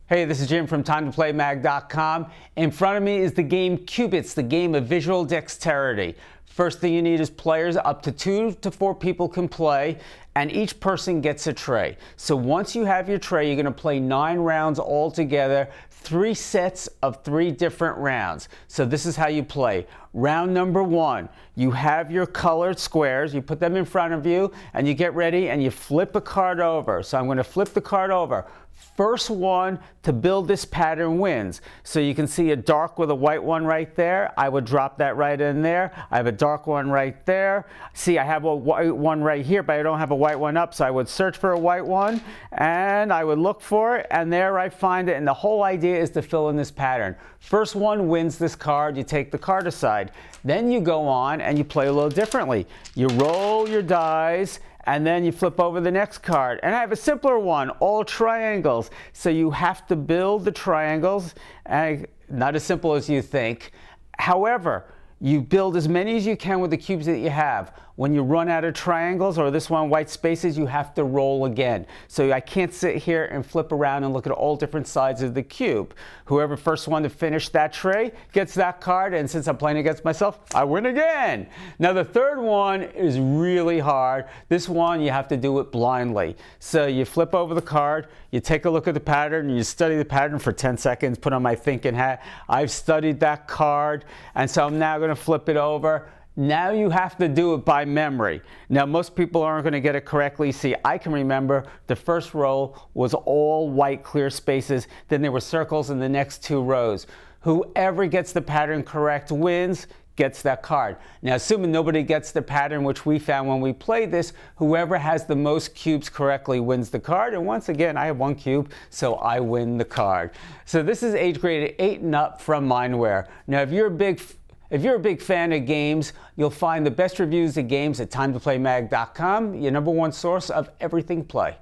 Hey, this is Jim from TimeToPlayMag.com. In front of me is the game Q-bitz, the game of visual dexterity. First thing you need is players. Up to 2 to 4 people can play, and each person gets a tray. So once you have your tray, you're going to play 9 rounds all together, 3 sets of 3 different rounds. So this is how you play. Round number 1, you have your colored squares, you put them in front of you, and you get ready and you flip a card over. So I'm going to flip the card over. First one to build this pattern wins. So you can see a dark with a white one right there. I would drop that right in there. I have a dark one right there. See, I have a white one right here, but I don't have a white one up, so I would search for a white one, and I would look for it, and there I find it, and the whole idea is to fill in this pattern. First one wins this card. You take the card aside. Then you go on and you play a little differently. You roll your dice, and then you flip over the next card. And I have a simpler one, all triangles. So you have to build the triangles, and not as simple as you think. However, you build as many as you can with the cubes that you have. When you run out of triangles, or this one white spaces, you have to roll again. So I can't sit here and flip around and look at all different sides of the cube. Whoever first one to finish that tray gets that card, and since I'm playing against myself, I win again. Now the third one is really hard. This one you have to do it blindly. So you flip over the card, you take a look at the pattern, and you study the pattern for 10 seconds, put on my thinking hat. I've studied that card, and so I'm now going to flip it over. Now you have to do it by memory. Now most people aren't going to get it correctly. See, I can remember the first row was all white clear spaces, then there were circles in the next 2 rows. Whoever gets the pattern correct wins, gets that card. Now assuming nobody gets the pattern, which we found when we played this, whoever has the most cubes correctly wins the card. And once again, I have 1 cube, so I win the card. So this is age graded 8 and up from MindWare. Now if you're a big fan of games, you'll find the best reviews of games at TimeToPlayMag.com, your #1 source of everything play.